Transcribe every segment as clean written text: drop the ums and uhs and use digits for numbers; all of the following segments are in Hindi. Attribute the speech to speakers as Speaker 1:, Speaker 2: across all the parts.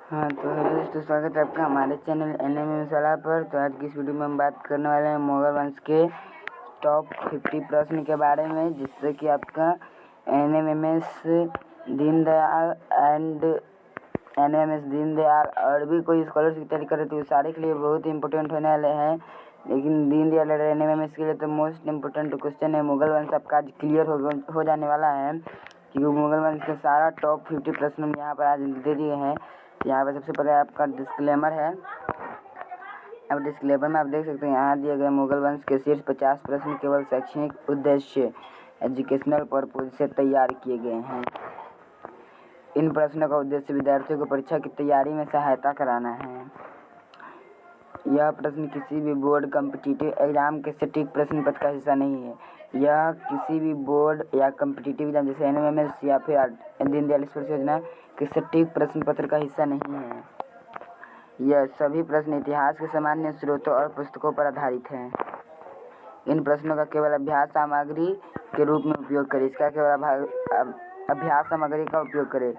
Speaker 1: हाँ तो हेलो दोस्तों, स्वागत है आपका हमारे चैनल एनएम मसाला पर। तो आज की इस वीडियो में हम बात करने वाले हैं मुगल वंश के टॉप 50 प्रश्न के बारे में, जिससे कि आपका एनएमएमएस दीनदयाल और भी कोई स्कॉलर्स की तैयारी कर रहे थे, वो सारे के लिए बहुत ही इंपॉर्टेंट होने वाले हैं। लेकिन दीनदयाल और एनएमएमएस के लिए तो मोस्ट इम्पोर्टेंट क्वेश्चन है मुगल वंश आपका आज क्लियर हो जाने वाला है, क्योंकि मुगल वंश का सारा टॉप 50 प्रश्न हम यहाँ पर आज दे दिए हैं। यहाँ पर सबसे पहले आपका डिस्क्लेमर है। अब डिस्क्लेमर में आप देख सकते हैं यहाँ दिए गए मुगल वंश के शीर्ष 50 प्रश्न केवल शैक्षणिक उद्देश्य एजुकेशनल पर्पज से तैयार किए गए हैं। इन प्रश्नों का उद्देश्य विद्यार्थियों को परीक्षा की तैयारी में सहायता कराना है। यह प्रश्न किसी भी बोर्ड कॉम्पिटिटिव एग्जाम के सटीक प्रश्न पत्र का हिस्सा नहीं है। यह किसी भी बोर्ड या कॉम्पिटिटिव एग्जाम जैसे एनएमएमएस या फिर दीनदयाल स्पर्श योजना के सटीक प्रश्न पत्र का हिस्सा नहीं है। यह सभी प्रश्न इतिहास के सामान्य स्रोतों और पुस्तकों पर आधारित हैं। इन प्रश्नों का केवल अभ्यास सामग्री के रूप में उपयोग करें। इसका केवल अभ्यास सामग्री का उपयोग करें।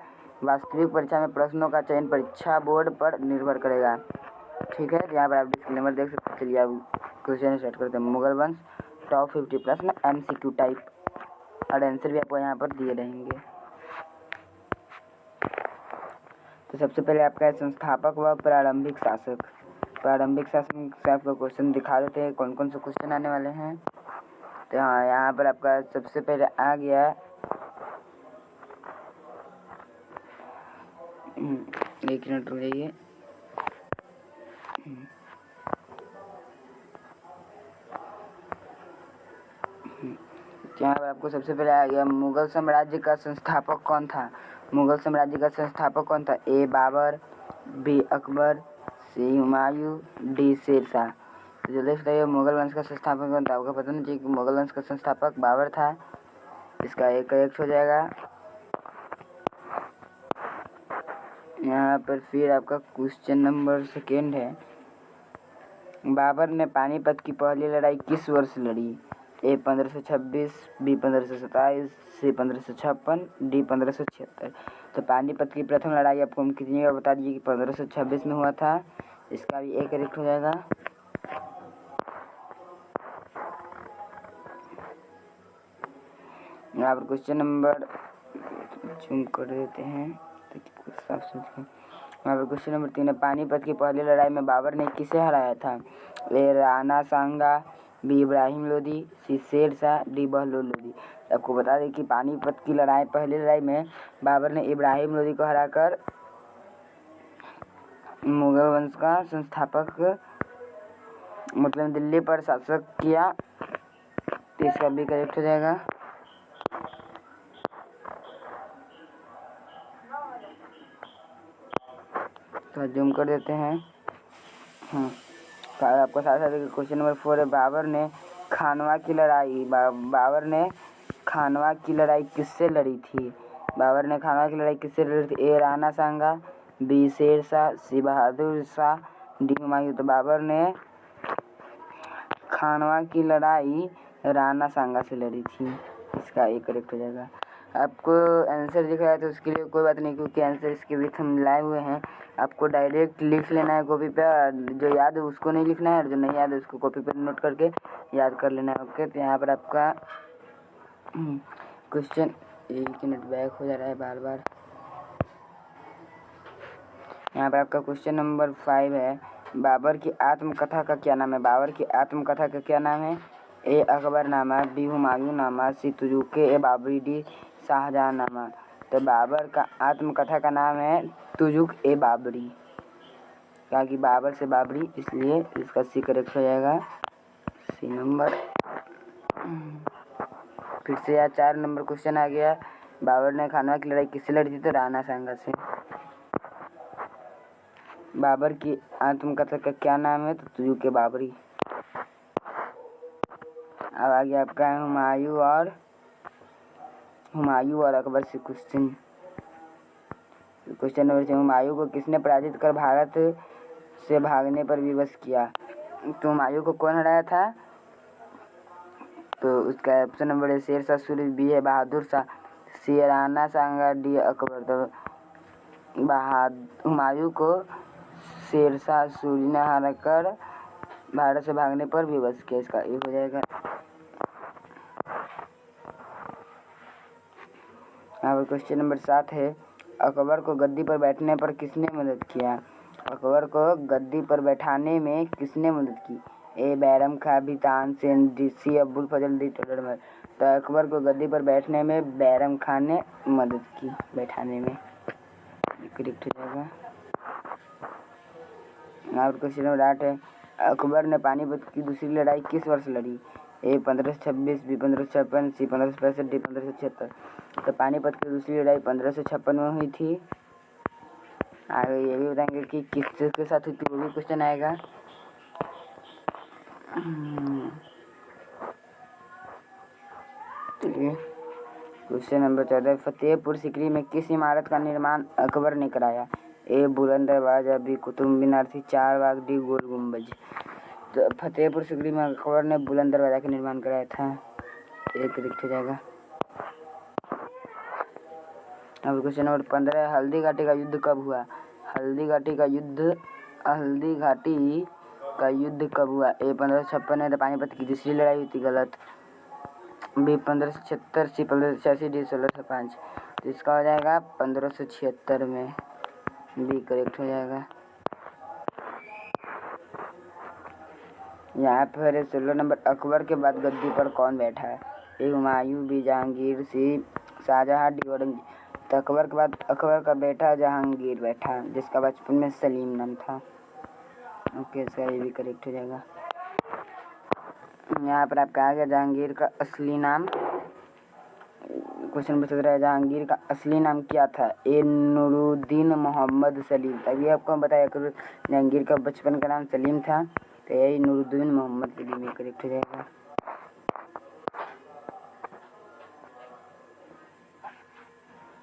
Speaker 1: वास्तविक परीक्षा में प्रश्नों का चयन परीक्षा बोर्ड पर निर्भर करेगा। ठीक है, यहाँ पर आप डिस्क्लेमर देख सकते हैं। चलिए अब क्वेश्चन स्टार्ट करते हैं। मुगल वंश टॉप 50 प्रश्न एमसीक्यू टाइप, और आंसर भी आपको यहाँ पर दिए रहेंगे। तो सबसे पहले आपका है संस्थापक व प्रारंभिक शासक। प्रारंभिक शासन से आपका क्वेश्चन दिखा देते हैं कौन कौन से क्वेश्चन आने वाले हैं। तो हाँ, यहाँ पर आपका सबसे पहले आ गया एक मिनट रुक जाइए। यहाँ पर आपको सबसे पहले आ गया मुगल साम्राज्य का संस्थापक कौन था। मुगल साम्राज्य का संस्थापक कौन था? ए बाबर, बी अकबर, सी हुमायूं, डी शेरशाह। तो जल्दी बताइए मुगल वंश का संस्थापक कौन था। आपको पता नहीं चाहिए कि मुगल वंश का संस्थापक बाबर था। इसका एक करेक्ट हो जाएगा। यहाँ पर फिर आपका क्वेश्चन नंबर सेकेंड है, बाबर ने पानीपत की पहली लड़ाई किस वर्ष लड़ी? ए 1526, बी 1527, सी 1556, डी 1576। तो पानीपत की प्रथम लड़ाई आपको हम कितनी बार बता दिए कि 1526 में हुआ था। इसका भी एक करेक्ट हो जाएगा। यहाँ पर क्वेश्चन नंबर जूम कर देते हैं ताकि साफ समझ। यहाँ पर क्वेश्चन नंबर 3 है, पानीपत की पहली लड़ाई में बाबर ने किसे हराया था? ए राणा सांगा, बी इब्राहिम लोदी, सी शेरशाह, डी बहलोल लोदी। आपको बता दें कि पानीपत की लड़ाई पहली लड़ाई में बाबर ने इब्राहिम लोदी को हराकर मुगल वंश का संस्थापक मतलब दिल्ली पर शासक किया। तो इसका भी करेक्ट हो जाएगा। तो जूम कर देते हैं। तो आपको साथ साथ क्वेश्चन नंबर 4 है, बाबर ने खानवा की लड़ाई किससे लड़ी थी? बाबर ने खानवा की लड़ाई किससे लड़ी थी? ए राणा सांगा, बी शेरशाह, सी बहादुर शाह, डी हुमायूं। तो बाबर ने खानवा की लड़ाई राणा सांगा से लड़ी थी। इसका एक करेक्ट हो जाएगा। आपको आंसर दिख रहा है तो उसके लिए कोई बात नहीं, क्योंकि आंसर इसके विथ हम लाए हुए हैं। आपको डायरेक्ट लिख लेना है कॉपी पे, जो याद है उसको नहीं लिखना है और जो नहीं याद है उसको कॉपी पे नोट करके याद कर लेना है। ओके, तो यहाँ पर आपका क्वेश्चन, एक मिनट बैक हो जा रहा है बार बार। यहाँ पर आपका क्वेश्चन नंबर 5 है, बाबर की आत्मकथा का क्या नाम है? बाबर की आत्मकथा का क्या नाम है? ए अकबरनामा, बी हुमायूंनामा, सी तुजुक-ए बाबरी, डी शाहजहांनामा। तो बाबर का आत्मकथा का नाम है तुजुक-ए बाबरी, क्योंकि बाबर से बाबरी, इसलिए इसका सी करेक्ट हो जाएगा। C number. फिर से यहाँ 4 नंबर क्वेश्चन आ गया, बाबर ने खानवा की लड़ाई किससे लड़ी थी? तो राणा सांगा से। बाबर की आत्मकथा का क्या नाम है? तो तुजुक-ए बाबरी। अब आ गया आपका हुमायूं और अकबर से क्वेश्चन। क्वेश्चन नंबर 6, हुमायूं को किसने पराजित कर भारत से भागने पर विवश किया? तो हुमायूं को कौन हराया था? तो उसका ऑप्शन नंबर है शेरशाह सूरी, बी है बहादुर शाह, सी राणा सांगा, डी अकबर। तो हुमायूं को शेरशाह सूरी ने हराकर भारत से भागने पर विवश किया। इसका ये हो जाएगा। यहाँ पर क्वेश्चन नंबर 7 है, अकबर को गद्दी पर बैठने पर किसने मदद किया? अकबर को गद्दी पर बैठाने में किसने मदद की? ए बैरम खां, बी तानसेन, सी अब्बुल फजल, डी टोडरमल। तो अकबर को गद्दी पर बैठने में बैरम खां ने मदद की बैठाने में। करेक्ट हो जाएगा। और क्वेश्चन नंबर 8 है, अकबर ने पानीपत की दूसरी लड़ाई किस वर्ष लड़ी? ए 1526, बी 1556, सी 1565, डी 1576। तो पानीपत की दूसरी लड़ाई 1556 में हुई थी। आगे ये भी बताएंगे कि किसके साथ हुई थी, वो भी क्वेश्चन आएगा। चलिए क्वेश्चन नंबर 14, फतेहपुर सीकरी में किस इमारत का निर्माण अकबर ने कराया? ए बुलंद दरवाजा, बी कुतुब मीनार, सी चार बाग, डी गोल गुम्बज। तो फतेहपुर सीकरी में अकबर ने बुलंद दरवाजा का निर्माण कराया था। एक करेक्ट हो जाएगा। अब क्वेश्चन नंबर 15, हल्दी घाटी का युद्ध कब हुआ? हल्दी घाटी का युद्ध कब हुआ? ए 1556 में तो पानीपत की दूसरी लड़ाई हुई थी, गलत। बी 1576, सी 1586, डी 1605। तो इसका हो जाएगा 1576 में, बी करेक्ट हो जाएगा। यहाँ पर 16 नंबर, अकबर के बाद गद्दी पर कौन बैठा है? ए Humayun, B Jahangir, C Shah Jahan, D Aurangzeb. तो अकबर के बाद अकबर का बेटा जहांगीर बैठा, जिसका बचपन में सलीम नाम था। ओके, इसका ये भी करेक्ट हो जाएगा। यहाँ पर आपका आ गया जहांगीर का असली नाम। क्वेश्चन पूछ रहा है, जहांगीर का असली नाम क्या था? ए नूरुद्दीन मोहम्मद सलीम। तभी आपको बताया करो जहांगीर का बचपन का नाम सलीम था, तो यही नूरुद्दीन मोहम्मद सलीम करेक्ट हो जाएगा।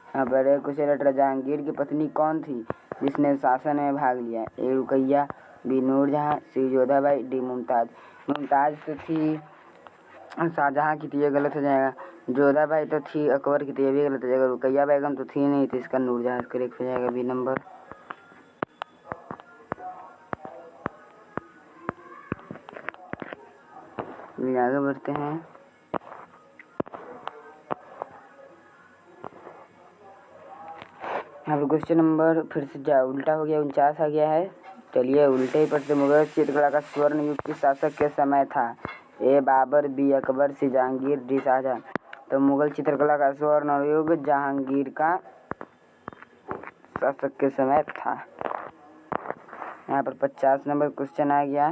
Speaker 1: यहाँ पर क्वेश्चन लेटर, जहांगीर की पत्नी कौन थी जिसने शासन में भाग लिया? ए रुकैया, बी नूरजहां, सी जोधाबाई, डी मुमताज। मुमताज तो थी शाहजहां की, तो ये गलत हो जाएगा। जोधाबाई तो थी अकबर की, तो ये भी गलत हो जाएगा। रुकैया बेगम तो थी नहीं, तो इसका नूरजहां करेक्ट हो जाएगा, बी नंबर। आगे बढ़ते हैं। अब क्वेश्चन नंबर फिर से उल्टा हो गया, 49 आ गया है। चलिए उल्टे पर से, मुगल चित्रकला का स्वर्ण युग किस शासक के समय था? ए बाबर, बी अकबर, सी जहांगीर, डी शाहजहां। तो मुगल चित्रकला का स्वर्ण युग जहांगीर का शासक के समय था। यहाँ पर 50 नंबर क्वेश्चन आ गया,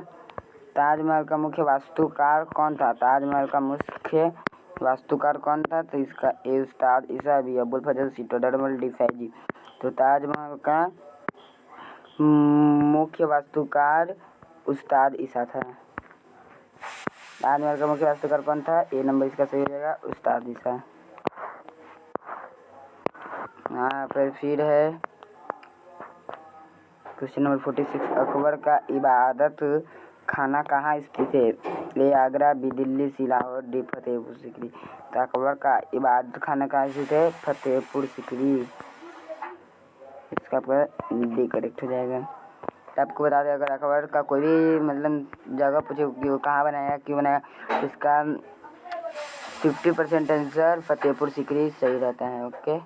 Speaker 1: ताजमहल का मुख्य वास्तुकार कौन था? ताजमहल का मुख्य वास्तुकार कौन था? तो इसका ए उस्ताद ईसा, बी अब्बुल फजल, सी टोडरमल, डी फैजी। तो ताजमहल का मुख्य वास्तुकार उस्ताद ईसा था। ताजमहल का मुख्य वास्तुकार कौन था? ए नंबर इसका सही हो जाएगा, उस्ताद ईसा। यहाँ पर फिर है क्वेश्चन नंबर 46, अकबर का इबादत खाना कहाँ स्थित है? ए आगरा, बी दिल्ली, सी लाहौर, डी फतेहपुर सीकरी। तो अकबर का इबादत खाना कहाँ स्थित है? फतेहपुर सीकरी। इसका आपका डी करेक्ट हो जाएगा। तो आपको बता दें, अगर अकबर का कोई भी मतलब जगह पूछे कि वो कहाँ बनाया, क्यों बनाया, तो इसका 50% आंसर फतेहपुर सीकरी सही रहता है। ओके,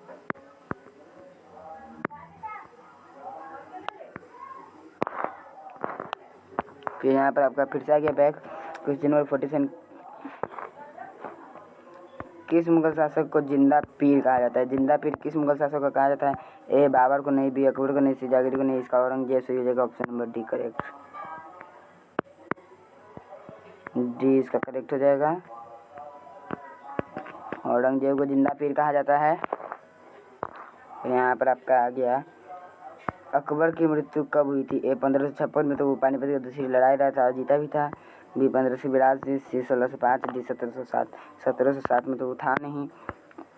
Speaker 1: फिर यहाँ पर आपका फिर से आ गया बैक क्वेश्चन नंबर 47, किस मुगल शासक को जिंदा पीर कहा जाता है? जिंदा पीर किस मुगल शासक को कहा जाता है? ए बाबर को नहीं, बी अकबर को नहीं, सी जहांगीर को नहीं, इसका औरंगजेब सही हो जाएगा, option number D correct. D इसका करेक्ट हो जाएगा, औरंगजेब को जिंदा पीर कहा जाता है। यहाँ पर आपका आ गया, अकबर की मृत्यु कब हुई थी? ए 1556 में, तो वो पानीपत की दूसरी लड़ाई रहा था और जीता भी था। बी 1582, सी 1605, डी 1707। 1707 में तो वो था नहीं,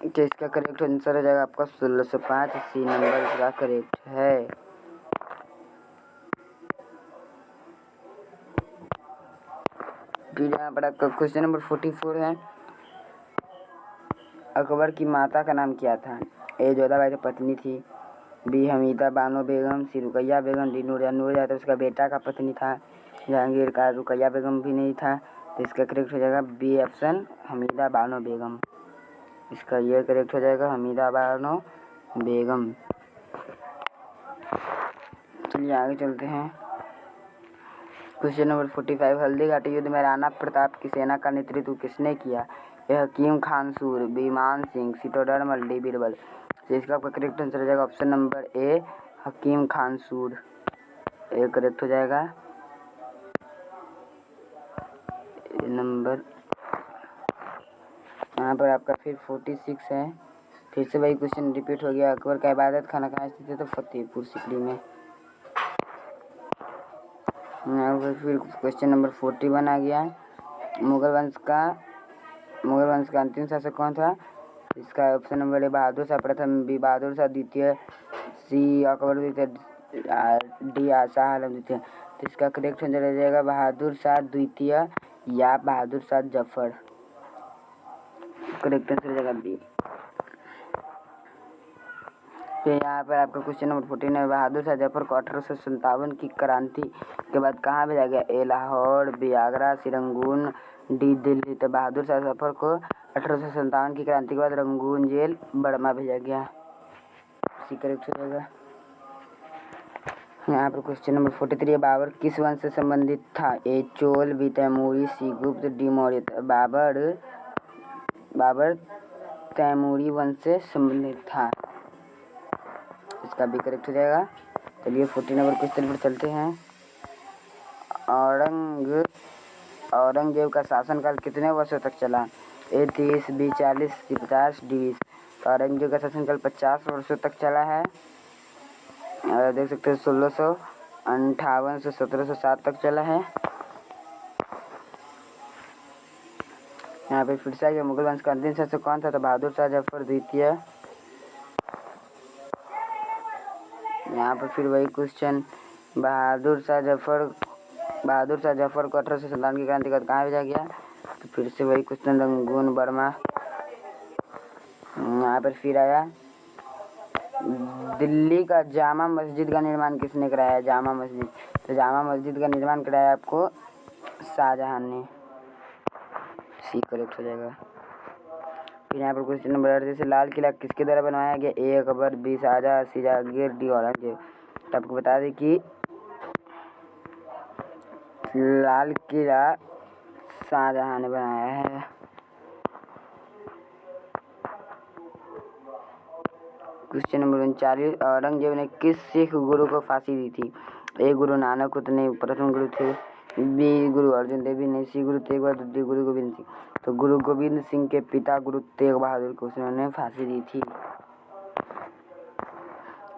Speaker 1: तो इसका करेक्ट आंसर हो जाएगा आपका 1605, सी नंबर इसका करेक्ट है। फिर यहाँ पर आपका क्वेश्चन नंबर 44 है, अकबर की माता का नाम क्या था? ए जोधाबाई तो पत्नी थी, बी हमीदा बानो बेगम, सी रुकैया बेगम, डी नूरजहां तो उसका बेटा का पत्नी था। जहांगीर का रुकैया बेगम भी नहीं था, तो इसका करेक्ट हो जाएगा बी ऑप्शन हमीदा बानो बेगम। इसका ये करेक्ट हो जाएगा हमीदा बानो बेगम। चलिए आगे चलते हैं। क्वेश्चन नंबर 45, हल्दी घाटी युद्ध में राणा प्रताप की सेना का नेतृत्व किसने किया? ए Hakim Khansur, B Man Singh, C Todarmal, D Birbal. तो इसका आपका करेक्ट आंसर हो जाएगा option number A Hakim Khansur. A correct हो जाएगा। नंबर यहाँ पर आपका फिर 46 है। फिर से वही क्वेश्चन रिपीट हो गया। अकबर का इबादत खाना कहाँ स्थित है? तो फतेहपुर सीकरी में। यहाँ पर फिर क्वेश्चन नंबर 41 आ गया। मुगल वंश का अंतिम शासक कौन था? इसका ऑप्शन नंबर ए बहादुर शाह प्रथम, बी बहादुर शाह द्वितीय, सी अकबर द्वितीय, डी शाह आलम द्वितीय। तो इसका करेक्ट आंसर हो जाएगा बहादुर शाह द्वितीय या बहादुर शाह जफर। करेक्ट आंसर हो जाएगा बी। तो यहाँ पर आपका क्वेश्चन नंबर 14 है। बहादुर शाह जफर को 1857 की क्रांति के बाद कहाँ भेजा गया? ए लाहौर, बी आगरा, सी रंगून, डी दिल्ली। तो बहादुर शाह जफर को 1857 की क्रांति के बाद रंगून जेल बर्मा भेजा गया। सी करेक्ट हो जाएगा। यहाँ पर क्वेश्चन नंबर 43, बाबर किस वंश से संबंधित था? ए चोल, बी तैमूरी, सी गुप्त, डी मौर्य। बाबर तैमूरी वंश से संबंधित था। इसका भी करेक्ट हो जाएगा। चलिए 40 नंबर क्वेश्चन पर चलते हैं। औरंगजेब का शासनकाल कितने वर्षों तक चला? ए 30, बी 40, सी 50, डी 20। तो औरंगजेब का शासनकाल 50 वर्षों तक चला है। देख सकते हैं 1658 से 1707 तक चला है। यहाँ पे फिर से मुगल वंश का अंतिम शासक कौन था? तो बहादुर शाह जफर द्वितीय। यहाँ पर फिर वही क्वेश्चन, बहादुर शाह जफर को 1857 की क्रांति के बाद कहाँ भेजा गया? तो फिर से वही क्वेश्चन, रंगून बर्मा। यहाँ पर फिर आया, दिल्ली का जामा मस्जिद का निर्माण किसने कराया? जामा मस्जिद। तो जामा मस्जिद का निर्माण कराया आपको शाहजहां ने। सी करेक्ट हो जाएगा। फिर यहाँ पर क्वेश्चन नंबर 38, लाल किला किसके द्वारा बनवाया गया? ए अकबर, बी शाहजहां, सी जहांगीर, डी औरंगजेब। तो आपको बता दें कि लाल किला शाहजहां ने बनाया है। क्वेश्चन नंबर 39, औरंगजेब ने किस सिख गुरु को फांसी दी थी? ए गुरु नानक नहीं, प्रथम गुरु थे, बी गुरु अर्जुन देव नहीं, सी गुरु तेग बहादुर, डी गुरु गोविंद सिंह। तो गुरु गोविंद सिंह के पिता गुरु तेग बहादुर को उन्होंने फांसी दी थी।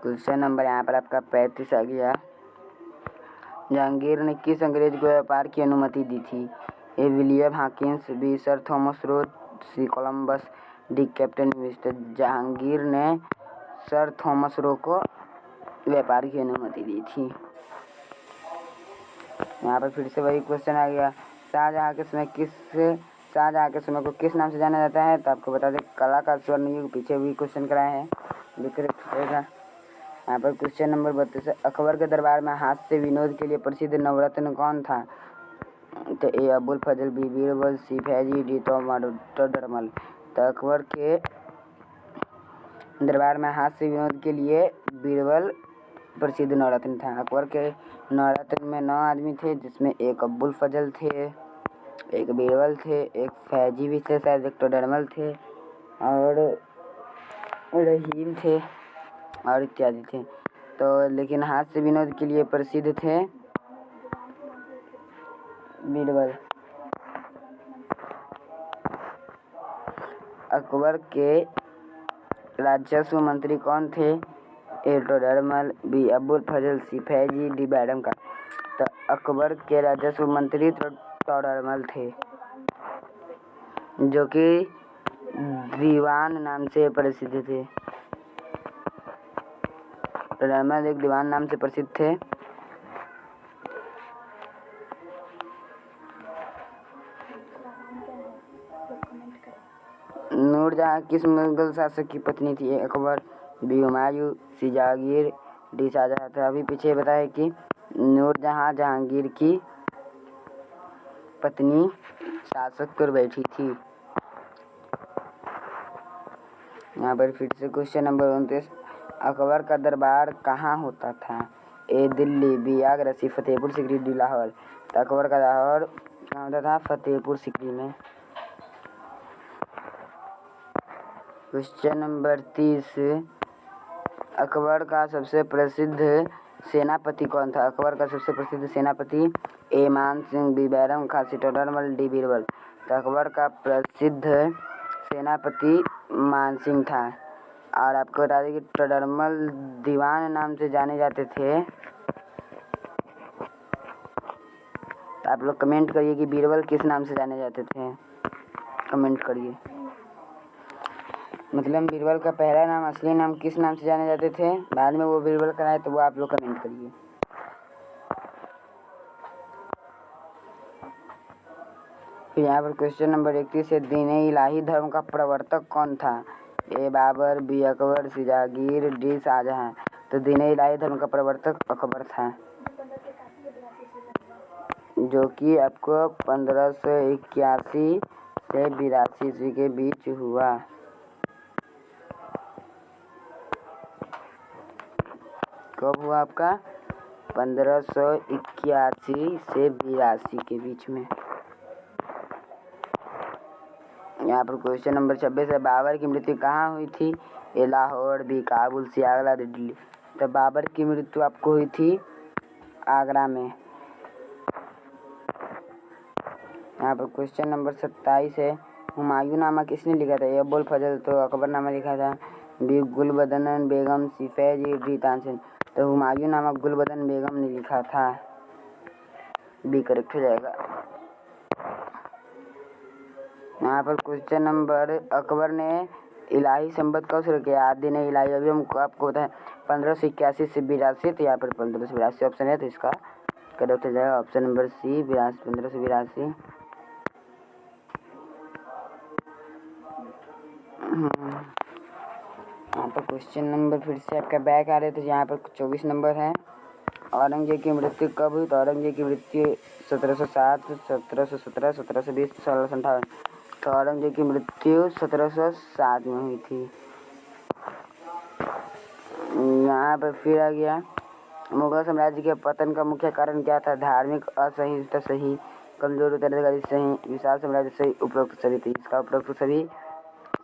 Speaker 1: क्वेश्चन नंबर यहाँ पर आपका 35 आ गया। जहांगीर ने किस अंग्रेज को व्यापार की अनुमति दी थी? A William Hawkins, B sir Thomas Roe, C Columbus, D captain mister. Jahangir ने सर थॉमस रो को व्यापार की अनुमति दी थी। यहाँ पर फिर से वही क्वेश्चन आ गया। शाहजहां के समय को किस नाम से जाना जाता है? तो आपको बता दें कला का स्वर्ण युग। पीछे भी क्वेश्चन कराए हैं, करेक्ट रहेगा। यहाँ पर क्वेश्चन नंबर 32, अकबर के दरबार में हाथ से विनोद के लिए प्रसिद्ध नवरत्न कौन था? तो ए अबुल फजल, बी बीरबल, सी फैजी, डी टोडरमल। तो अकबर के दरबार में हाथ से विनोद के लिए बीरबल प्रसिद्ध नवरत्न था। अकबर के नवरत्न में 9 आदमी थे, जिसमें एक अबुल फजल थे, एक बीरबल थे, एक फैजी भी थे, शायद एक टोडरमल थे, और रहीम थे और इत्यादि थे। तो लेकिन हाथ से विनोद के लिए प्रसिद्ध थे बीरबल। अकबर के राजस्व मंत्री कौन थे? ए टोडरमल, बी अबुल फजल, सी फैजी, डी बैडम का। तो अकबर के राजस्व मंत्री टोडरमल थे, जो कि दीवान नाम से प्रसिद्ध थे। टोडरमल एक दीवान नाम से प्रसिद्ध थे। नूरजहां किस मुगल शासक की पत्नी थी? अकबर, बी हुमायूं, सी जहांगीर, डी शाहजहां। तो अभी पीछे बताया कि नूरजहां जहांगीर की पत्नी शासक पर बैठी थी। यहाँ पर फिर से क्वेश्चन नंबर 29, अकबर का दरबार कहाँ होता था? ए दिल्ली, बी आगरा, सी फतेहपुर सीकरी, डी लाहौर। तो अकबर का लाहौर कहाँ होता था? फतेहपुर सीकरी में। क्वेश्चन नंबर 30, अकबर का सबसे प्रसिद्ध सेनापति कौन था? अकबर का सबसे प्रसिद्ध सेनापति ए मान सिंह, बी बैरम खां, सी टोडरमल, डी बीरबल। तो अकबर का प्रसिद्ध सेनापति मानसिंह था। और आपको बता दें कि टोडरमल दीवान नाम से जाने जाते थे। तो आप लोग कमेंट करिए कि बीरबल किस नाम से जाने जाते थे, कमेंट करिए। मतलब बीरबल का पहला नाम, असली नाम किस नाम से जाने जाते थे, बाद में वो बीरबल कराए, तो वो आप लोग कमेंट करिए। फिर यहाँ पर क्वेश्चन नंबर 31 है, दीन-ए इलाही धर्म का प्रवर्तक कौन था? ए बाबर, बी अकबर, सी जहांगीर, डी शाहजहां। तो दीन-ए इलाही धर्म का प्रवर्तक अकबर था, जो कि आपको 1581 से 82 ईस्वी के बीच हुआ। कब हुआ आपका? 1581 से 82 के बीच में। यहाँ पर क्वेश्चन नंबर 26 है, बाबर की मृत्यु कहाँ हुई थी? ए लाहौर, बी काबुल, सी आगरा, डी दिल्ली। तो बाबर की मृत्यु आपको हुई थी आगरा में। यहाँ पर क्वेश्चन नंबर 27 है, हुमायूं नामा किसने लिखा था? ए अबुल फजल, तो अकबर नामा लिखा था, बी गुलबदन बेगम, सी फैज, डी तानसेन। तो हुमायूं नामा गुलबदन बेगम ने लिखा था, बी करेक्ट हो जाएगा। यहाँ पर क्वेश्चन नंबर, अकबर ने इलाही संबत कब शुरू किया? आदि ने इलाही, अभी हमको आपको बताया 1581 से 82। तो यहाँ पर 1582 ऑप्शन है, तो इसका करेक्ट हो जाएगा ऑप्शन नंबर सी, 1582। यहाँ पर क्वेश्चन नंबर फिर से आपका बैक आ रहे, तो यहाँ पर 24 नंबर है, औरंगजेब की मृत्यु कब हुई? तो औरंगजेब की मृत्यु 1707, 1717, 1720, 1658। तो औरंगजेब की मृत्यु 1707 में हुई थी। यहाँ पर फिर आ गया, मुगल साम्राज्य के पतन का मुख्य कारण क्या था? धार्मिक असहिष्णुता सही, कमजोर उत्तराधिकारी सही, विशाल साम्राज्य सही, उपरोक्त सभी। तो इसका उपरोक्त सभी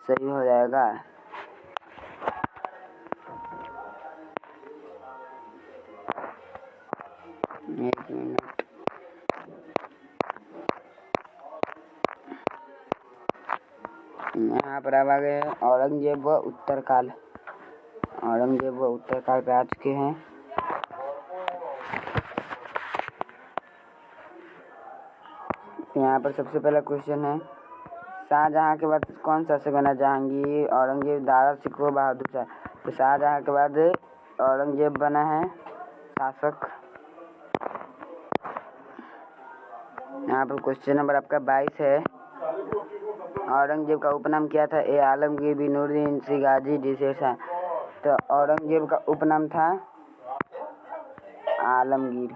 Speaker 1: सही हो जाएगा। एक मिनट, यहाँ पर अब आ गए औरंगजेब व उत्तरकाल। औरंगजेब व उत्तरकाल पे आ चुके हैं। यहाँ पर सबसे पहला क्वेश्चन है, शाहजहां के बाद कौन शासक बना? जहांगीर, औरंगजेब, दारा शिकोह, बहादुर शाह। तो शाहजहां के बाद औरंगजेब बना है शासक। यहाँ पर क्वेश्चन नंबर आपका 22 है, औरंगजेब का उपनाम क्या था? ए आलमगीर, बी नूरुद्दीन, सी गाजी, डी शेर शाह। तो औरंगजेब का उपनाम था आलमगीर।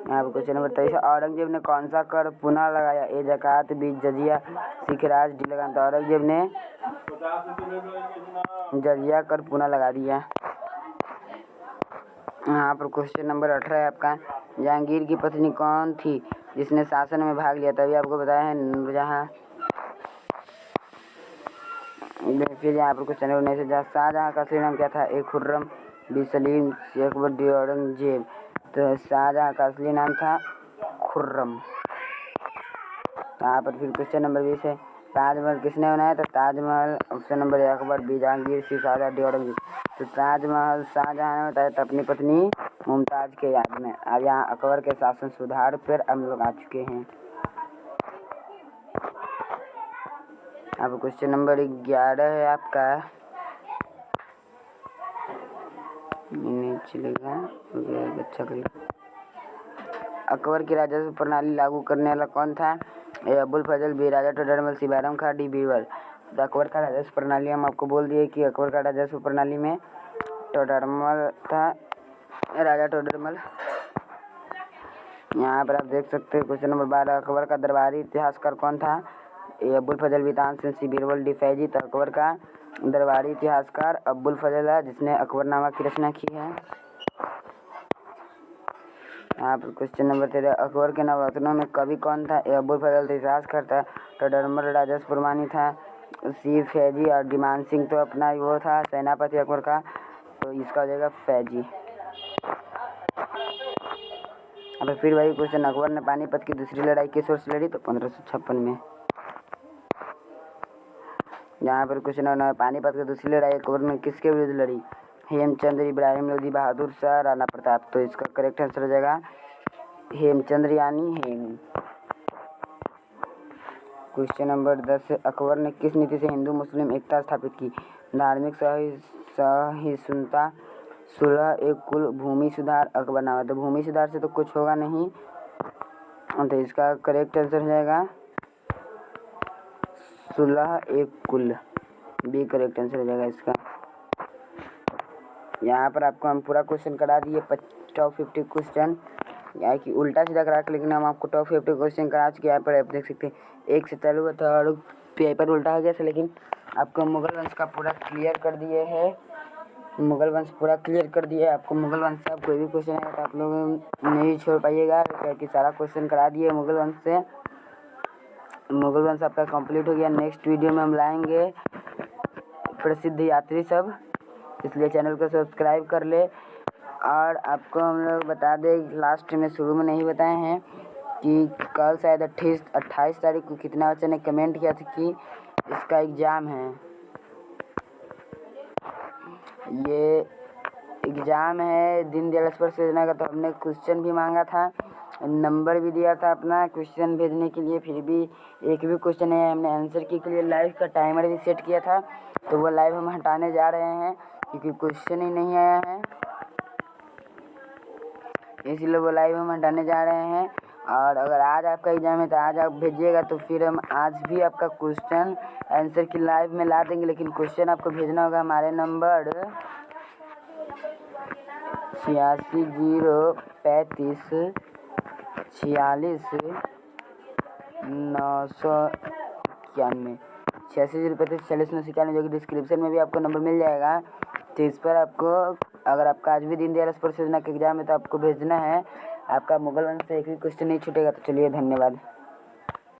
Speaker 1: यहाँ पर क्वेश्चन नंबर 23, औरंगजेब ने कौन सा कर पुनः लगाया? ए ज़कात, बी जजिया, सी खराज, डी लगान। तो औरंगजेब ने जजिया कर पुनः लगा दिया। यहाँ पर क्वेश्चन नंबर 18 है आपका, जहांगीर की पत्नी कौन थी जिसने शासन में भाग लिया? तभी आपको बताया है नूरजहां। फिर यहाँ पर क्वेश्चन नंबर 19, शाहजहां का असली नाम क्या था? ए खुर्रम, बी सलीम, सी अकबर, डी औरंगजेब। तो शाहजहां का असली नाम था खुर्रम। यहाँ पर फिर क्वेश्चन नंबर 20 है, ताजमहल किसने बनाया? तो Taj Mahal option number A Akbar, B Jahangir, C Shah Jahan, D Aurangzeb. तो ताजमहल शाहजहां ने बताया था अपनी पत्नी मुमताज के याद में। अब यहाँ अकबर के शासन सुधार पर हम लोग आ चुके हैं। अब क्वेश्चन नंबर 11 है आपका, नहीं चलेगा, अच्छा करिए। अकबर की राजस्व प्रणाली लागू करने वाला कौन था? ए अबुल फजल, बी राजा टोडरमल, सी बैरम खां, डी बीरबल। तो अकबर का राजस्व प्रणाली हम आपको बोल दिए कि अकबर का राजस्व प्रणाली में टोडरमल था, राजा टोडरमल। यहाँ पर आप देख सकते हैं क्वेश्चन नंबर 12, अकबर का दरबारी इतिहासकार कौन था? ए अबुल फजल बितान सिंह बीरबल डिफैजी। तो अकबर का दरबारी इतिहासकार अबुल फजल है, जिसने अकबरनामा की रचना की है। यहाँ पर क्वेश्चन नंबर 13, अकबर के नवरत्नों में कवि कौन था? ए अबुल फजल इतिहासकार था, टोडरमल राजस्व प्रमाणी था, सी फैजी और डिमान सिंह तो अपना वो था सेनापति अकबर का, तो इसका हो जाएगा फैजी। अब फिर वही क्वेश्चन, अकबर ने पानीपत की दूसरी लड़ाई किस वर्ष लड़ी? तो 1556 में। यहाँ पर क्वेश्चन है, पानीपत की दूसरी लड़ाई अकबर ने किसके विरुद्ध लड़ी? हेमचंद्र, इब्राहिम लोधी, बहादुर शाह, राणा प्रताप। तो इसका करेक्ट आंसर हो जाएगा हेमचंद्र यानी हेम। क्वेश्चन नंबर 10, अकबर ने किस नीति से हिंदू मुस्लिम एकता स्थापित की? धार्मिक सहिष्णुता, सुलह, एक कुल, भूमि सुधार, अकबरनामा। तो भूमि सुधार से तो कुछ होगा नहीं, तो इसका करेक्ट आंसर हो जाएगा सुलह एक कुल, बी करेक्ट आंसर हो जाएगा इसका। यहाँ पर आपको हम पूरा क्वेश्चन करा दिए, टॉप 50 क्वेश्चन, यहाँ की उल्टा सीधा करा के, लेकिन हम आपको टॉप 50 क्वेश्चन करा चुके हैं। यहाँ पर आप देख सकते हैं 1 से चालू हुआ था और पेपर उल्टा हो गया था, लेकिन आपको मुगल वंश का पूरा क्लियर कर दिए है, मुगल वंश पूरा क्लियर कर दिया है। आपको मुगल वंश से कोई भी क्वेश्चन आएगा तो आप लोग नहीं छोड़ पाइएगा, क्योंकि सारा क्वेश्चन करा दिए मुगल वंश से। मुगल वंश आपका कंप्लीट हो गया। नेक्स्ट वीडियो में हम लाएंगे प्रसिद्ध यात्री सब, इसलिए चैनल को सब्सक्राइब कर ले। और आपको हम लोग बता दें, लास्ट में शुरू में नहीं बताए हैं कि कल शायद 28 तारीख को कितना बच्चे ने कमेंट किया था कि इसका एग्ज़ाम है, ये एग्ज़ाम है दीनदयाल स्पर्श योजना का। तो हमने क्वेश्चन भी मांगा था, नंबर भी दिया था अपना क्वेश्चन भेजने के लिए, फिर भी एक भी क्वेश्चन है हमने आंसर की के लिए लाइव का टाइमर भी सेट किया था, तो वो लाइव हम हटाने जा रहे हैं क्योंकि क्वेश्चन ही नहीं आया है, इसलिए वो लाइव हम हटाने जा रहे हैं। और अगर आज आपका एग्ज़ाम है तो आज आप भेजिएगा, तो फिर हम आज भी आपका क्वेश्चन आंसर की लाइव में ला देंगे, लेकिन क्वेश्चन आपको भेजना होगा हमारे नंबर 86 035 46 991, 86 035 46 991, जो कि डिस्क्रिप्शन में भी आपको नंबर मिल जाएगा। तो इस पर आपको, अगर आपका आज भी दीनदयाल स्पर्श योजना का एग्ज़ाम है तो आपको भेजना है, आपका मुगल वंश से एक भी क्वेश्चन नहीं छूटेगा। तो चलिए, धन्यवाद।